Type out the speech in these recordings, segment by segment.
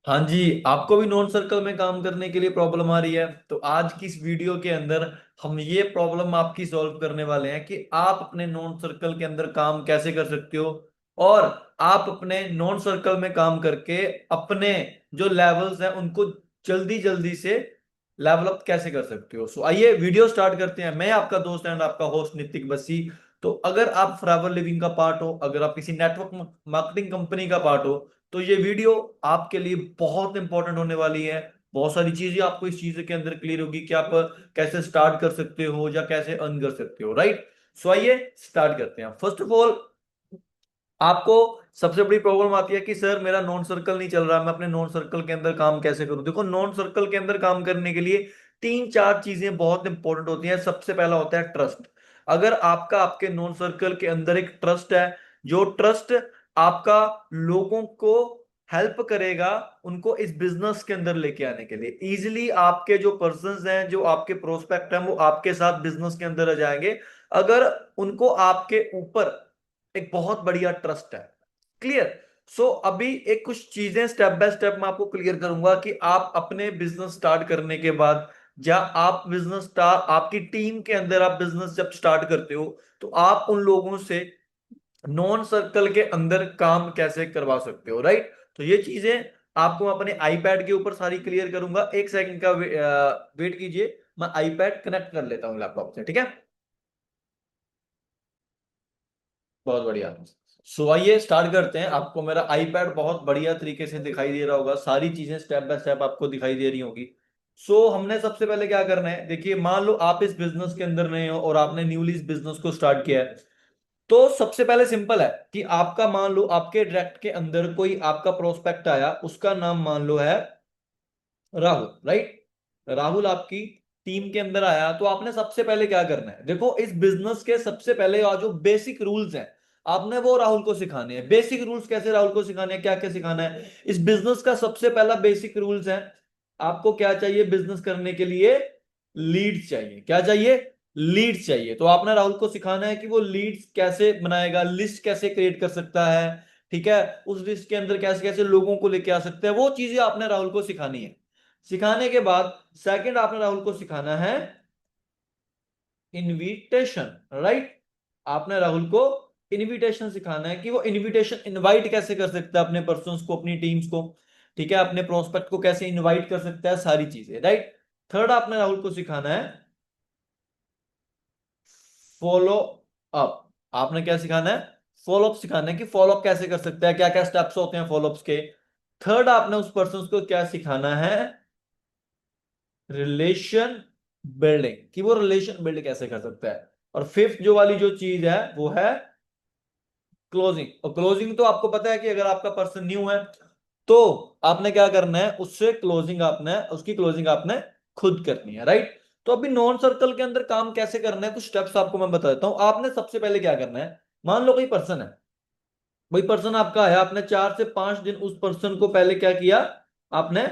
हाँ जी, आपको भी नॉन सर्कल में काम करने के लिए प्रॉब्लम आ रही है तो आज की इस वीडियो के अंदर हम ये प्रॉब्लम आपकी सॉल्व करने वाले हैं कि आप अपने नॉन सर्कल के अंदर काम कैसे कर सकते हो और आप अपने नॉन सर्कल में काम करके अपने जो लेवल्स हैं उनको जल्दी जल्दी से लेवल अप कैसे कर सकते हो। सो आइए वीडियो स्टार्ट करते हैं। मैं आपका दोस्त एंड आपका होस्ट नितिक बसी। तो अगर आप फॉरएवर लिविंग का पार्ट हो, अगर आप किसी नेटवर्क मार्केटिंग कंपनी का पार्ट हो, तो ये वीडियो आपके लिए बहुत इंपॉर्टेंट होने वाली है। बहुत सारी चीजें आपको इस चीज के अंदर क्लियर होगी कि आप कैसे स्टार्ट कर सकते हो या कैसे अर्न कर सकते हो, राइट। सो आइए स्टार्ट करते हैं। फर्स्ट ऑफ ऑल, आपको सबसे बड़ी प्रॉब्लम आती है कि सर मेरा नॉन सर्कल नहीं चल रहा, मैं अपने नॉन सर्कल के अंदर काम कैसे करूं। देखो, नॉन सर्कल के अंदर काम करने के लिए तीन चार चीजें बहुत इंपॉर्टेंट होती हैं। सबसे पहला होता है ट्रस्ट। अगर आपका आपके नॉन सर्कल के अंदर एक ट्रस्ट है, जो ट्रस्ट आपका लोगों को हेल्प करेगा उनको इस बिजनेस के अंदर लेके आने के लिए। इजिली आपके जो पर्संस हैं, जो आपके प्रोस्पेक्ट हैं, वो आपके साथ बिजनेस के अंदर आ जाएंगे अगर उनको आपके ऊपर एक बहुत बढ़िया ट्रस्ट है। क्लियर। अभी एक कुछ चीजें स्टेप बाय स्टेप मैं आपको क्लियर करूंगा कि आप अपने बिजनेस स्टार्ट करने के बाद, या आप बिजनेस स्टार्ट आपकी टीम के अंदर आप बिजनेस जब स्टार्ट करते हो, तो आप उन लोगों से नॉन सर्कल के अंदर काम कैसे करवा सकते हो, राइट। तो ये चीजें आपको मैं अपने आईपैड के ऊपर सारी क्लियर करूंगा। एक सेकंड का वेट कीजिए, मैं आईपैड कनेक्ट कर लेता हूँ लैपटॉप से, ठीक है। बहुत बढ़िया। आइए स्टार्ट करते हैं। आपको मेरा आईपैड बहुत बढ़िया तरीके से दिखाई दे रहा होगा, सारी चीजें स्टेप बाय स्टेप आपको दिखाई दे रही होगी। हमने सबसे पहले क्या करना है, देखिए, मान लो आप इस बिजनेस के अंदर नए हो और आपने न्यूली इस बिजनेस को स्टार्ट किया है। तो सबसे पहले सिंपल है कि आपका, मान लो आपके डायरेक्ट के अंदर कोई आपका प्रोस्पेक्ट आया, उसका नाम मान लो है राहुल, राइट। राहुल आपकी टीम के अंदर आया, तो आपने सबसे पहले क्या करना है, देखो, इस बिजनेस के सबसे पहले जो बेसिक रूल्स हैं आपने वो राहुल को सिखाने हैं। बेसिक रूल्स कैसे राहुल को सिखाने हैं, क्या क्या सिखाना है। इस बिजनेस का सबसे पहला बेसिक रूल्स है, आपको क्या चाहिए बिजनेस करने के लिए, लीड्स चाहिए। क्या चाहिए, लीड्स चाहिए। तो आपने राहुल को सिखाना है कि वो लीड्स कैसे बनाएगा, लिस्ट कैसे क्रिएट कर सकता है, ठीक है। उस लिस्ट के अंदर कैसे कैसे लोगों को लेके आ सकते हैं, वो चीजें आपने राहुल को सिखानी है। सिखाने के बाद सेकंड आपने राहुल को सिखाना है इनविटेशन, राइट। आपने राहुल को इनविटेशन सिखाना है कि वो इनविटेशन इनवाइट कैसे कर सकता है अपने पर्सन्स को, अपनी टीम्स को, ठीक है, अपने प्रोस्पेक्ट को कैसे इनवाइट कर सकता है, सारी चीजें, राइट। थर्ड आपने राहुल को सिखाना है फॉलो अप। आपने क्या सिखाना है, फॉलो अप सिखाना है कि फॉलो अप कैसे कर सकता है, क्या क्या स्टेप्स होते हैं फॉलो अप्स के। थर्ड आपने उस पर्सन को क्या सिखाना है, रिलेशन बिल्डिंग, कि वो रिलेशन बिल्ड कैसे कर सकता है। और फिफ्थ जो वाली जो चीज है वो है क्लोजिंग। और क्लोजिंग तो आपको पता है कि अगर आपका पर्सन न्यू है तो आपने क्या करना है, उससे क्लोजिंग आपने उसकी क्लोजिंग आपने खुद करनी है, राइट। तो अभी नॉन सर्कल के अंदर काम कैसे करना है, कुछ स्टेप्स आपको मैं बता देता हूं। आपने सबसे पहले क्या करना है, मान लो कोई पर्सन है, वही पर्सन आपका है, आपने 4 से 5 दिन उस पर्सन को पहले क्या किया, आपने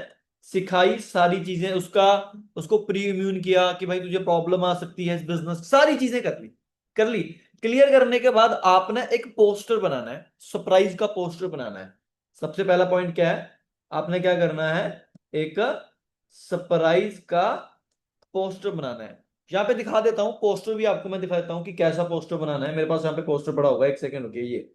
सिखाई सारी चीजें, उसका उसको प्री इम्यून किया कि भाई तुझे प्रॉब्लम आ सकती है इस बिजनेस, सारी चीजें कर ली। क्लियर करने के बाद आपने एक पोस्टर बनाना है, सरप्राइज का पोस्टर बनाना है। सबसे पहला पॉइंट क्या है, आपने क्या करना है, एक सरप्राइज का पोस्टर बनाना है। यहाँ पे दिखा देता हूं पोस्टर भी आपको, मैं दिखा देता हूं कि कैसा पोस्टर बनाना है। मेरे पास यहाँ पे पोस्टर पड़ा होगा, एक सेकंड रुकिए। ये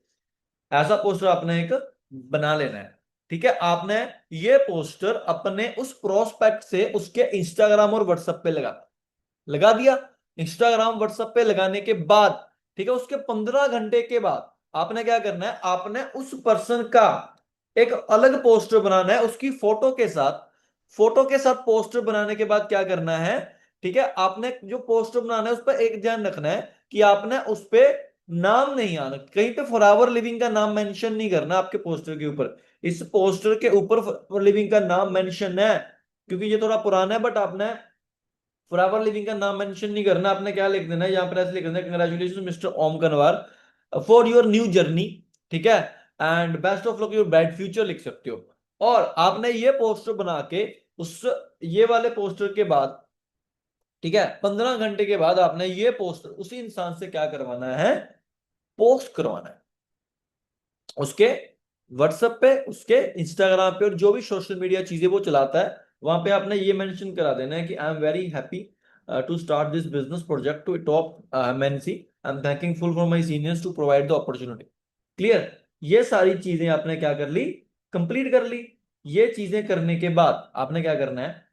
ऐसा पोस्टर आपने एक बना लेना है, ठीक है। आपने ये पोस्टर अपने उस प्रोस्पेक्ट से उसके इंस्टाग्राम और व्हाट्सएप पे लगा दिया। इंस्टाग्राम व्हाट्सएप पे लगाने के बाद, ठीक है, उसके 15 घंटे के बाद आपने क्या करना है, आपने उस पर्सन का एक अलग पोस्टर बनाना है उसकी फोटो के साथ। फोटो के साथ पोस्टर बनाने के बाद क्या करना है, ठीक है, आपने जो पोस्टर बनाना है उस पर एक ध्यान रखना है कि आपने उस पे नाम नहीं आना, कहीं पे फॉरएवर लिविंग का नाम मेंशन नहीं करना आपके पोस्टर के ऊपर। इस पोस्टर के ऊपर फॉरएवर लिविंग का नाम मेंशन है, क्योंकि ये थोड़ा पुराना है, बट आपने फॉरएवर लिविंग का नाम मेंशन नहीं करना। आपने क्या लिख देना है, यहाँ पर ऐसे लिख देना है, congratulation mister Om Kanwar for your new journey, ठीक है, and best of luck your bright future लिख सकते हो। और आपने ये पोस्टर बना के उस ये वाले पोस्टर के बाद, ठीक है, 15 घंटे के बाद आपने ये पोस्टर उसी इंसान से क्या करवाना है, पोस्ट करवाना है उसके व्हाट्सएप पे, उसके इंस्टाग्राम पे, और जो भी सोशल मीडिया चीजें वो चलाता है, वहां पे आपने ये मेंशन करा देना है कि I am very happy to start this business project to top MNC, I am thanking full for my seniors to provide the opportunity. Clear? ये सारी चीजें आपने क्या कर ली, कंप्लीट कर ली। ये चीजें करने के बाद आपने क्या करना है,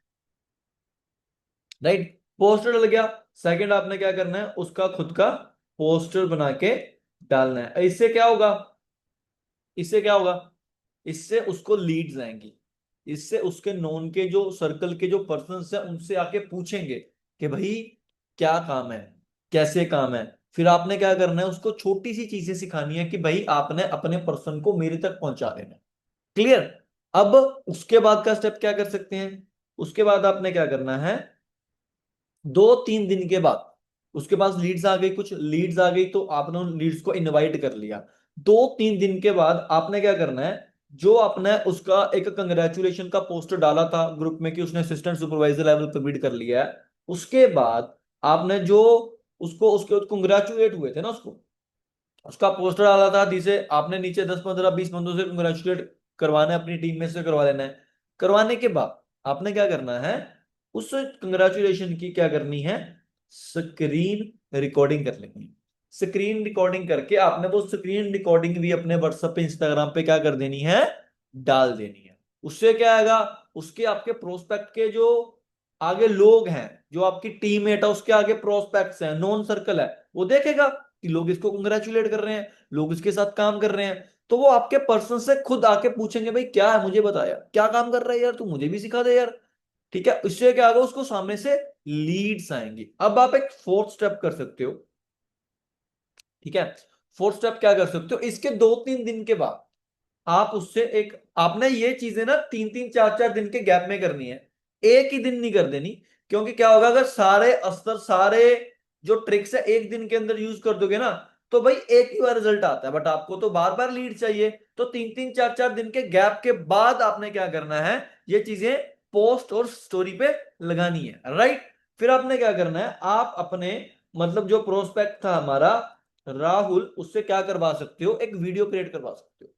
राइट, पोस्टर डल गया। सेकंड आपने क्या करना है, उसका खुद का पोस्टर बना के डालना है। इससे क्या होगा, इससे क्या होगा, इससे उसको लीड्स आएंगी। इससे उसके नोन के जो सर्कल के जो पर्सन्स हैं उनसे आके पूछेंगे कि भाई क्या काम है, कैसे काम है। फिर आपने क्या करना है, उसको छोटी सी चीजें सिखानी है कि भाई आपने अपने पर्सन को मेरे तक पहुंचा देना है। क्लियर? अब उसके बाद का स्टेप क्या कर सकते हैं, उसके बाद आपने क्या करना है, 2-3 दिन के बाद उसके पास लीड्स आ गई, कुछ लीड्स आ गई, तो आपने उन लीड्स को इनवाइट कर लिया। 2-3 दिन के बाद आपने क्या करना है, जो आपने उसका एक कंग्रेचुलेशन का पोस्टर डाला था ग्रुप में कि उसने असिस्टेंट सुपरवाइजर लेवल पर बिड कर लिया है, उसके बाद आपने जो उसको उसके कंग्रेचुलेट हुए थे ना, उसको उसका पोस्टर डाला था, जिसे आपने नीचे 10-15-20 बंदों से कंग्रेचुलेट करवाना है, अपनी टीम में से करवा लेना है। करवाने के बाद आपने क्या करना है, उस कंग्रेचुलेशन की क्या करनी है, स्क्रीन रिकॉर्डिंग कर लेनी है। स्क्रीन रिकॉर्डिंग करके आपने वो स्क्रीन रिकॉर्डिंग भी अपने व्हाट्सएप पे, इंस्टाग्राम पे क्या कर देनी है, डाल देनी है। उससे क्या आएगा, उसके आपके प्रोस्पेक्ट के जो आगे लोग हैं, जो आपकी टीममेट है उसके आगे प्रोस्पेक्ट्स हैं, नॉन सर्कल है, वो देखेगा कि लोग इसको कंग्रेचुलेट कर रहे हैं, लोग इसके साथ काम कर रहे हैं, तो वो आपके पर्सन से खुद आके पूछेंगे भाई क्या है, मुझे बताया क्या काम कर रहा है यार, तू मुझे भी सिखा दे यार। ठीक है, इससे क्या होगा, उसको सामने से लीड्स आएंगी। अब आप एक फोर्थ स्टेप कर सकते हो। ठीक है, फोर्थ स्टेप क्या कर सकते हो, इसके 2-3 दिन के बाद आप उससे एक, आपने ये चीजें ना 3-3 4-4 दिन के गैप में करनी है, एक ही दिन नहीं कर देनी। क्योंकि क्या होगा, अगर सारे अस्तर, सारे जो ट्रिक्स है एक दिन के अंदर यूज कर दोगे ना, तो भाई एक ही बार रिजल्ट आता है, बट आपको तो बार बार लीड चाहिए। तो 3-3 4-4 दिन के गैप के बाद आपने क्या करना है, ये चीजें पोस्ट और स्टोरी पे लगानी है, राइट। फिर आपने क्या करना है, आप अपने मतलब जो प्रोस्पेक्ट था हमारा राहुल, उससे क्या करवा सकते हो, एक वीडियो क्रिएट करवा सकते हो।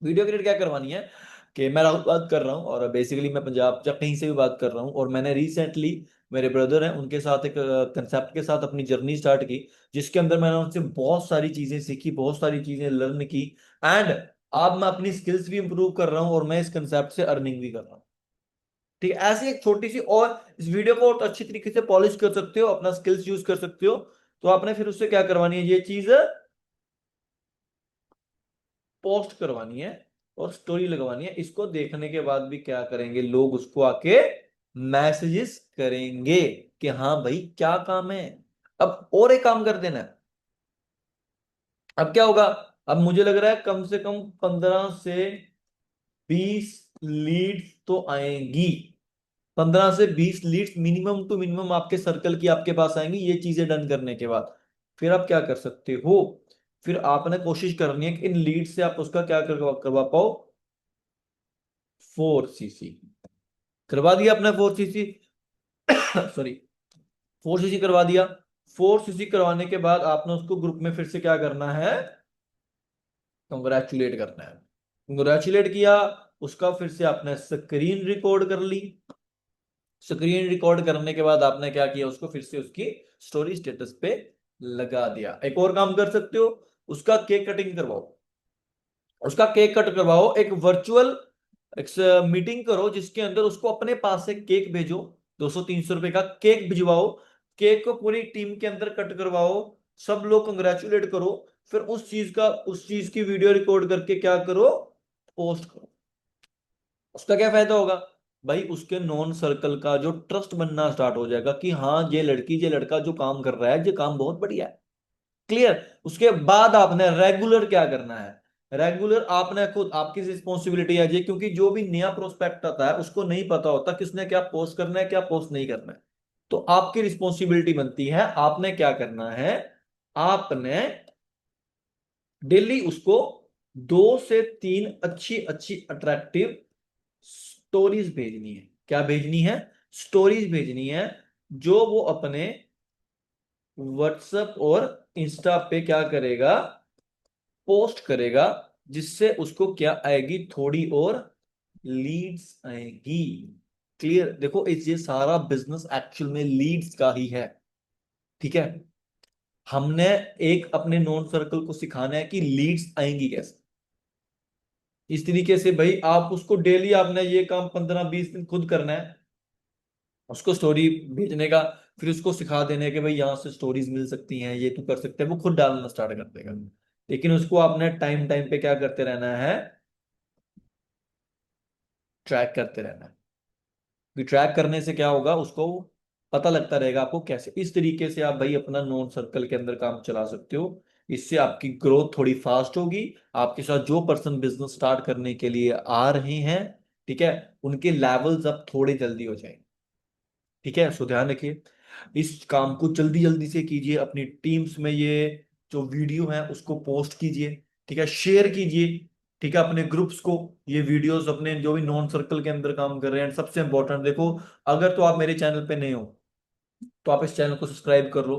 वीडियो क्रिएट क्या करवानी है, कि मैं राहुल बात कर रहा हूँ और बेसिकली मैं पंजाब या कहीं से भी बात कर रहा हूँ, और मैंने रिसेंटली, मेरे ब्रदर हैं उनके साथ एक कंसेप्ट के साथ अपनी जर्नी स्टार्ट की, जिसके अंदर मैंने उनसे बहुत सारी चीजें सीखी, बहुत सारी चीजें लर्न की, एंड अब मैं अपनी स्किल्स भी इंप्रूव कर रहा हूँ और मैं इस कंसेप्ट से अर्निंग भी कर रहा हूँ। ठीक है, ऐसी एक छोटी सी, और इस वीडियो को और अच्छी तरीके से पॉलिश कर सकते हो, अपना स्किल्स यूज कर सकते हो। तो आपने फिर उससे क्या करवानी है, ये चीज पोस्ट करवानी है और स्टोरी लगवानी है। इसको देखने के बाद भी क्या करेंगे लोग, उसको आके मैसेजेस करेंगे कि हाँ भाई क्या काम है। अब और एक काम कर देना है। अब क्या होगा, अब मुझे लग रहा है कम से कम 15 से 20 लीड्स तो आएंगी। 15 से 20 लीड्स मिनिमम टू मिनिमम आपके सर्कल की आपके पास आएंगी, ये चीजें डन करने के बाद। फिर आप क्या कर सकते हो, फिर आपने कोशिश करनी है कि इन लीड से आप उसका क्या करवा पाओ, 4cc करवा दिया अपने 4cc। सॉरी, 4cc करवा दिया। 4cc करवाने के बाद आपने उसको ग्रुप में फिर से क्या करना है, कंग्रेचुलेट करना है। कंग्रेचुलेट किया, उसका फिर से आपने स्क्रीन रिकॉर्ड कर ली। स्क्रीन रिकॉर्ड करने के बाद आपने क्या किया, उसको फिर से उसकी स्टोरी स्टेटस पे लगा दिया। एक और काम कर सकते हो, उसका केक कटिंग करवाओ। उसका केक कट करवाओ, एक वर्चुअल एक मीटिंग करो, जिसके अंदर उसको अपने पास से केक भेजो, 200-300 रुपए का केक भिजवाओ। केक को पूरी टीम के अंदर कट करवाओ, सब लोग कंग्रेचुलेट करो। फिर उस चीज की वीडियो रिकॉर्ड करके क्या करो, पोस्ट करो। उसका क्या फायदा होगा, भाई उसके नॉन सर्कल का जो ट्रस्ट बनना स्टार्ट हो जाएगा कि हाँ ये लड़की ये लड़का जो काम कर रहा है, ये काम बहुत बढ़िया है। क्लियर? उसके बाद आपने रेगुलर क्या करना है, रेगुलर आपने खुद, आपकी रिस्पॉन्सिबिलिटी है ये, क्योंकि जो भी नया प्रोस्पेक्ट आता है उसको नहीं पता होता किसने क्या पोस्ट करना है, क्या पोस्ट नहीं करना है। तो आपकी रिस्पॉन्सिबिलिटी बनती है, आपने क्या करना है, आपने डेली उसको 2 से 3 अच्छी अच्छी अट्रैक्टिव स्टोरीज भेजनी है। क्या भेजनी है, स्टोरीज भेजनी है, जो वो अपने व्हाट्सएप और इंस्टा पे क्या करेगा, पोस्ट करेगा। जिससे उसको क्या आएगी, थोड़ी और लीड्स आएगी। क्लियर? देखो इस ये सारा बिजनेस एक्चुअल में लीड्स का ही है। ठीक है, हमने एक अपने नॉन सर्कल को सिखाना है कि लीड्स आएंगी कैसे। इस तरीके से भाई आप उसको डेली, आपने ये काम 15-20 दिन खुद करना है, उसको स्टोरी भेजने का, फिर उसको सिखा देने के भाई यहाँ से स्टोरीज मिल सकती हैं, ये तू कर सकते हैं, वो खुद डालना स्टार्ट कर देगा। लेकिन उसको आपने टाइम टाइम पे क्या करते रहना है, ट्रैक करते रहना है। कि ट्रैक करने से क्या होगा, उसको पता लगता रहेगा आपको कैसे। इस तरीके से आप भाई अपना नॉन सर्कल के अंदर काम चला सकते हो। इससे आपकी ग्रोथ थोड़ी फास्ट होगी। आपके साथ जो पर्सन बिजनेस स्टार्ट करने के लिए आ रहे हैं, ठीक है, उनके लेवल्स अब थोड़े जल्दी हो जाएंगे। ठीक है, सो ध्यान रखिए, इस काम को जल्दी जल्दी से कीजिए। अपनी टीम्स में ये जो वीडियो है उसको पोस्ट कीजिए। ठीक है, शेयर कीजिए। ठीक है, अपने ग्रुप्स को ये वीडियोस, अपने जो भी नॉन सर्कल के अंदर काम कर रहे हैं। सबसे इंपॉर्टेंट देखो, अगर तो आप मेरे चैनल पे नए हो तो आप इस चैनल को सब्सक्राइब कर लो,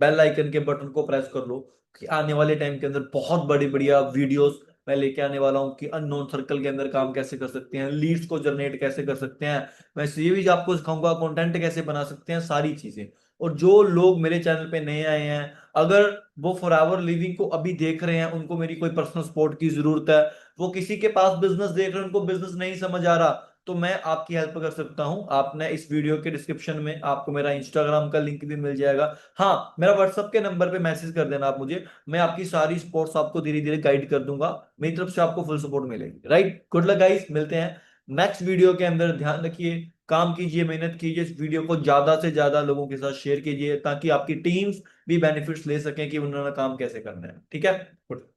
बेल आइकन के बटन को प्रेस कर लो, कि आने वाले टाइम के अंदर बहुत बड़ी बढ़िया वीडियोस मैं लेके आने वाला हूँ कि अननोन सर्कल के अंदर काम कैसे कर सकते हैं, लीड्स को जनरेट कैसे कर सकते हैं। मैं ये भी आपको सिखाऊंगा कंटेंट कैसे बना सकते हैं, सारी चीजें। और जो लोग मेरे चैनल पे नए आए हैं, अगर वो फॉरएवर लिविंग को अभी देख रहे हैं, उनको मेरी कोई पर्सनल सपोर्ट की जरूरत है, वो किसी के पास बिजनेस देख रहे हैं, उनको बिजनेस नहीं समझ आ रहा, तो मैं आपकी हेल्प कर सकता हूं। आपने इस वीडियो के डिस्क्रिप्शन में आपको मेरा इंस्टाग्राम का लिंक भी मिल जाएगा। हाँ, मेरा व्हाट्सएप के नंबर पे मैसेज कर देना आप मुझे, मैं आपकी सारी स्पोर्ट्स आपको धीरे धीरे गाइड कर दूंगा। मेरी तरफ से आपको फुल सपोर्ट मिलेगी। राइट, गुड लक गाइस, मिलते हैं नेक्स्ट वीडियो के अंदर। ध्यान रखिए, काम कीजिए, मेहनत कीजिए, इस वीडियो को ज्यादा से ज्यादा लोगों के साथ शेयर कीजिए, ताकि आपकी टीम्स भी बेनिफिट्स ले सकें कि उन्होंने काम कैसे करना है। ठीक है, गुड।